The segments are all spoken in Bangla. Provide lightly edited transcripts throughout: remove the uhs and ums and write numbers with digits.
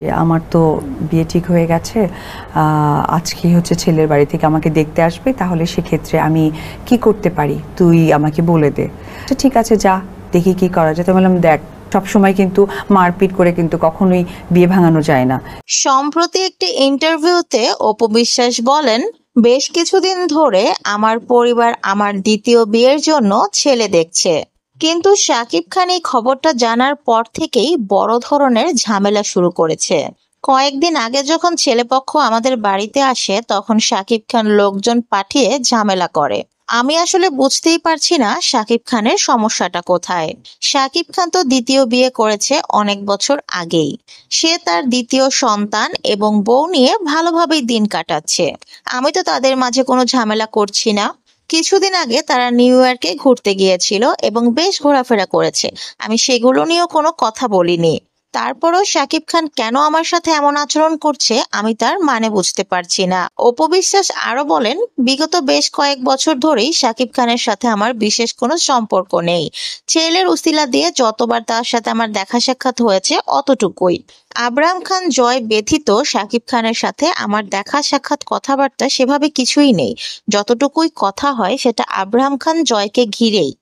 আমার তো বিয়ে ঠিক হয়ে গেছে। আজকেই হচ্ছে ছেলের বাড়ি থেকে আমাকে দেখতে আসবে, তাহলে সেক্ষেত্রে আমি কি করতে পারি তুই আমাকে বলে দে। আচ্ছা ঠিক আছে, যা দেখি কি করা যায়। তো বললাম, দেখ সবসময় কিন্তু মারপিট করে কিন্তু কখনোই বিয়ে ভাঙানো যায় না। সম্প্রতি একটি ইন্টারভিউতে অপু বিশ্বাস বলেন, বেশ কিছুদিন ধরে আমার পরিবার আমার দ্বিতীয় বিয়ের জন্য ছেলে দেখছে, কিন্তু শাকিব খান এই খবরটা জানার পর থেকেই বড় ধরনের ঝামেলা শুরু করেছে। কয়েকদিন আগে যখন ছেলেপক্ষ আমাদের বাড়িতে আসে তখন শাকিব খান লোকজন পাঠিয়ে ঝামেলা করে। আমি আসলে বুঝতেই পারছি না শাকিব খানের সমস্যাটা কোথায়। শাকিব খান তো দ্বিতীয় বিয়ে করেছে অনেক বছর আগেই। সে তার দ্বিতীয় সন্তান এবং বউ নিয়ে ভালোভাবেই দিন কাটাচ্ছে। আমি তো তাদের মাঝে কোনো ঝামেলা করছি না। কিছুদিন আগে তারা নিউ ইয়র্কে ঘুরতে গিয়েছিল এবং বেশ ঘোরাফেরা করেছে। আমি সেগুলো নিয়েও কোনো কথা বলিনি। তারপরও শাকিব খান কেন আমার সাথে এমন আচরণ করছে আমি তার মানে বুঝতে পারছি না। অপু বিশ্বাস আরো বলেন, বিগত বেশ কয়েক বছর ধরেই শাকিব খানের সাথে আমার বিশেষ কোনো সম্পর্ক নেই। ছেলের উসিলা দিয়ে যতবার তার সাথে আমার দেখা সাক্ষাৎ হয়েছে অতটুকুই। আবরাম খান জয় ব্যতীত শাকিব খানের সাথে আমার দেখা সাক্ষাৎ কথাবার্তা সেভাবে কিছুই নেই। যতটুকুই কথা হয় সেটা আবরাম খান জয়কে ঘিরেই।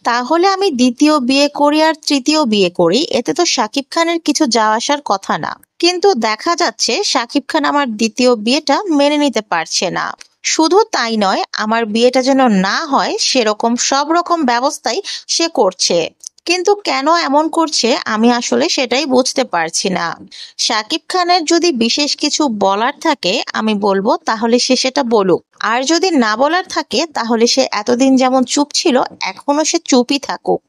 তাহলে আমি দ্বিতীয় বিয়ে করি আর তৃতীয় বিয়ে করি, এতে তো শাকিব খানের কিছু যাওয়া আসার কথা না। কিন্তু দেখা যাচ্ছে শাকিব খান আমার দ্বিতীয় বিয়েটা মেনে নিতে পারছে না। শুধু তাই নয়, আমার বিয়েটা যেন না হয় সেরকম সব রকম ব্যবস্থাই সে করছে। কিন্তু কেন এমন করছে আমি আসলে সেটাই বুঝতে পারছি না। শাকিব খানের যদি বিশেষ কিছু বলার থাকে আমি বলবো, তাহলে সে সেটা বলুক। আর যদি না বলার থাকে তাহলে সে এতদিন যেমন চুপ ছিল এখনো সে চুপই থাকুক।